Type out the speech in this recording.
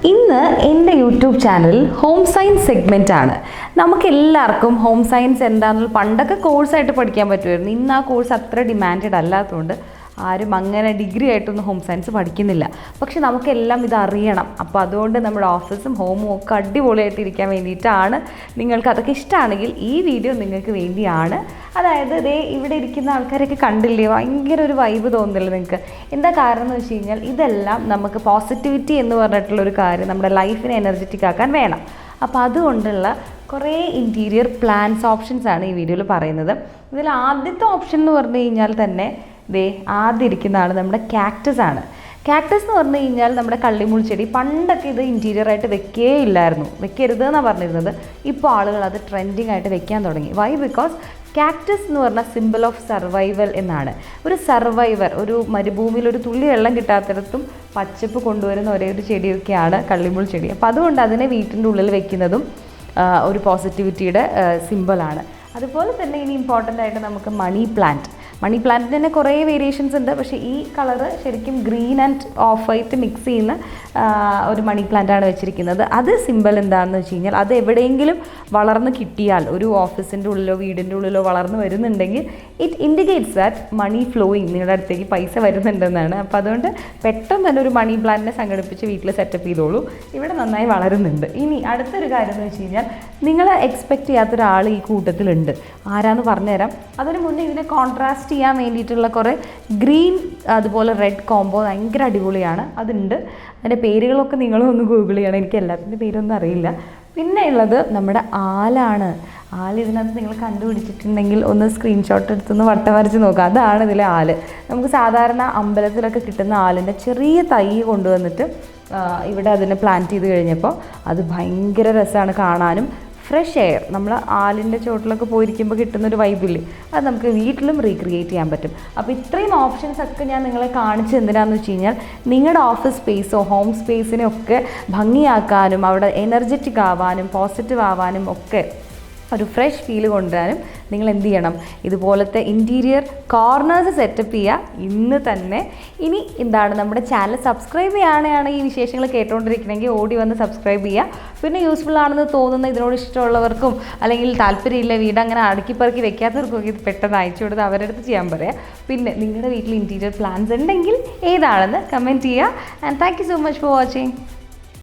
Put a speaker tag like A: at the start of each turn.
A: ഇന്ന് എൻ്റെ YouTube channel home science segment ആണ്. നമുക്കെല്ലാവർക്കും ഹോം സയൻസ് എന്താണെന്നുള്ള പണ്ടൊക്കെ കോഴ്സായിട്ട് പഠിക്കാൻ പറ്റുമായിരുന്നു. ഇന്ന് ആ കോഴ്സ് അത്ര ഡിമാൻഡഡ് അല്ലാത്തതുകൊണ്ട് ആരും അങ്ങനെ ഡിഗ്രി ആയിട്ടൊന്നും ഹോം സയൻസ് പഠിക്കുന്നില്ല. പക്ഷെ നമുക്കെല്ലാം ഇത് അറിയണം. അപ്പോൾ അതുകൊണ്ട് നമ്മുടെ ഓഫീസും ഹോമും ഒക്കെ അടിപൊളിയായിട്ട് ഇരിക്കാൻ വേണ്ടിയിട്ടാണ്. നിങ്ങൾക്ക് അതൊക്കെ ഇഷ്ടമാണെങ്കിൽ ഈ വീഡിയോ നിങ്ങൾക്ക് വേണ്ടിയാണ്. അതായത് ഇവിടെ ഇരിക്കുന്ന ആൾക്കാരൊക്കെ കണ്ടില്ലേ, ഭയങ്കര ഒരു വൈബ് തോന്നുന്നില്ല നിങ്ങൾക്ക്? എന്താ കാരണം എന്ന് വെച്ച് കഴിഞ്ഞാൽ ഇതെല്ലാം നമുക്ക് പോസിറ്റിവിറ്റി എന്ന് പറഞ്ഞിട്ടുള്ളൊരു കാര്യം നമ്മുടെ ലൈഫിനെ എനർജറ്റിക് ആക്കാൻ വേണം. അപ്പോൾ അതുകൊണ്ടുള്ള കുറേ ഇൻറ്റീരിയർ പ്ലാൻസ് ഓപ്ഷൻസ് ആണ് ഈ വീഡിയോയിൽ പറയുന്നത്. ഇതിൽ ആദ്യത്തെ ഓപ്ഷൻ എന്ന് പറഞ്ഞു കഴിഞ്ഞാൽ തന്നെ ആദ്യം ഇരിക്കുന്ന ആൾ നമ്മുടെ കാക്ടസ് ആണ്. കാക്ടസ് എന്ന് പറഞ്ഞു കഴിഞ്ഞാൽ നമ്മുടെ കള്ളിമുൾ ചെടി. പണ്ടൊക്കെ ഇത് ഇൻറ്റീരിയറായിട്ട് വെക്കരുത് എന്നാണ് പറഞ്ഞിരുന്നത്. ഇപ്പോൾ ആളുകൾ അത് ട്രെൻഡിങ് ആയിട്ട് വെക്കാൻ തുടങ്ങി. വൈ? ബിക്കോസ് കാക്ടസ് എന്ന് പറഞ്ഞാൽ സിമ്പിൾ ഓഫ് സർവൈവൽ എന്നാണ്. ഒരു സർവൈവർ, ഒരു മരുഭൂമിയിൽ ഒരു തുള്ളി വെള്ളം കിട്ടാത്തിടത്തും പച്ചപ്പ് കൊണ്ടുവരുന്ന ഒരേ ഒരു ചെടിയൊക്കെയാണ് കള്ളിമുൾ ചെടി. അപ്പോൾ അതുകൊണ്ട് അതിനെ വീട്ടിൻ്റെ ഉള്ളിൽ വെക്കുന്നതും ഒരു പോസിറ്റിവിറ്റിയുടെ സിമ്പിളാണ്. അതുപോലെ തന്നെ ഇനി ഇമ്പോർട്ടൻ്റ് ആയിട്ട് നമുക്ക് മണി പ്ലാന്റിന് തന്നെ കുറേ വേരിയേഷൻസ് ഉണ്ട്. പക്ഷേ ഈ കളറ് ശരിക്കും green and of white mix ചെയ്യുന്ന ഒരു മണി പ്ലാന്റാണ് വെച്ചിരിക്കുന്നത്. അത് സിമ്പിൾ എന്താണെന്ന് വെച്ച് കഴിഞ്ഞാൽ അത് എവിടെയെങ്കിലും വളർന്ന് കിട്ടിയാൽ, ഒരു ഓഫീസിൻ്റെ ഉള്ളിലോ വീടിൻ്റെ ഉള്ളിലോ വളർന്ന് വരുന്നുണ്ടെങ്കിൽ it indicates that money flowing, നിങ്ങളുടെ അടുത്തേക്ക് പൈസ വരുന്നുണ്ടെന്നാണ്. അപ്പോൾ അതുകൊണ്ട് പെട്ടെന്ന് തന്നെ ഒരു മണി പ്ലാന്റിനെ സംഘടിപ്പിച്ച് വീട്ടിൽ സെറ്റപ്പ് ചെയ്തോളൂ. ഇവിടെ നന്നായി വളരുന്നുണ്ട്. ഇനി അടുത്തൊരു കാര്യം എന്ന് വെച്ച് കഴിഞ്ഞാൽ നിങ്ങൾ എക്സ്പെക്റ്റ് ചെയ്യാത്തൊരാൾ ഈ കൂട്ടത്തിലുണ്ട്. ആരാന്ന് പറഞ്ഞുതരാം. അതിന് മുന്നേ ഇതിനെ കോൺട്രാസ്റ്റ് ചെയ്യാൻ വേണ്ടിയിട്ടുള്ള കുറേ ഗ്രീൻ അതുപോലെ റെഡ് കോംബോ ഭയങ്കര അടിപൊളിയാണ്. അതുണ്ട്. അതിൻ്റെ പേരുകളൊക്കെ നിങ്ങളും ഒന്ന് ഗൂഗിൾ ചെയ്യണം. എനിക്ക് എല്ലാത്തിൻ്റെ പേരൊന്നും അറിയില്ല. പിന്നെ ഉള്ളത് നമ്മുടെ ആലാണ്. ഇതിനകത്ത് നിങ്ങൾ കണ്ടുപിടിച്ചിട്ടുണ്ടെങ്കിൽ ഒന്ന് സ്ക്രീൻഷോട്ട് എടുത്തൊന്ന് വട്ടം വരച്ച് നോക്കുക. അതാണ് ഇതിലെ ആല്. നമുക്ക് സാധാരണ അമ്പലത്തിലൊക്കെ കിട്ടുന്ന ആലിൻ്റെ ചെറിയ തൈ കൊണ്ടുവന്നിട്ട് ഇവിടെ അതിനെ പ്ലാന്റ് ചെയ്ത് കഴിഞ്ഞപ്പോൾ അത് ഭയങ്കര രസമാണ് കാണാനും. ഫ്രഷ് എയർ, നമ്മൾ ആലിൻ്റെ ചോട്ടിലൊക്കെ പോയിരിക്കുമ്പോൾ കിട്ടുന്നൊരു വൈബില്ലേ, അത് നമുക്ക് വീട്ടിലും റീക്രിയേറ്റ് ചെയ്യാൻ പറ്റും. അപ്പോൾ ഇത്രയും ഓപ്ഷൻസ് ഒക്കെ ഞാൻ നിങ്ങളെ കാണിച്ച് എന്തിനാണെന്ന് വെച്ച് കഴിഞ്ഞാൽ നിങ്ങളുടെ ഓഫീസ് സ്പേസോ ഹോം സ്പേസിനെയൊക്കെ ഭംഗിയാക്കാനും അവിടെ എനർജറ്റിക് ആവാനും പോസിറ്റീവ് ആവാനും ഒക്കെ ഒരു ഫ്രഷ് ഫീല് കൊണ്ടുവരാനും നിങ്ങൾ എന്ത് ചെയ്യണം? ഇതുപോലത്തെ ഇൻറ്റീരിയർ കോർണേഴ്സ് സെറ്റപ്പ് ചെയ്യുക ഇന്ന് തന്നെ. ഇനി എന്താണ്, നമ്മുടെ ചാനൽ സബ്സ്ക്രൈബ് ചെയ്യുകയാണെങ്കിൽ ഈ വിശേഷങ്ങൾ കേട്ടുകൊണ്ടിരിക്കണമെങ്കിൽ ഓടി വന്ന് സബ്സ്ക്രൈബ് ചെയ്യുക. പിന്നെ യൂസ്ഫുൾ ആണെന്ന് തോന്നുന്ന, ഇതിനോട് ഇഷ്ടമുള്ളവർക്കും അല്ലെങ്കിൽ താല്പര്യമില്ല, വീട് അങ്ങനെ അടുക്കിപ്പറക്കി വെക്കാത്തവർക്കൊക്കെ ഇത് പെട്ടെന്ന് അയച്ചു കൊടുത്ത് അവരുടെ അടുത്ത് ചെയ്യാൻ പറയാം. പിന്നെ നിങ്ങളുടെ വീട്ടിൽ ഇൻറ്റീരിയർ പ്ലാൻസ് ഉണ്ടെങ്കിൽ ഏതാണെന്ന് കമൻറ്റ് ചെയ്യുക. And thank you so much for watching.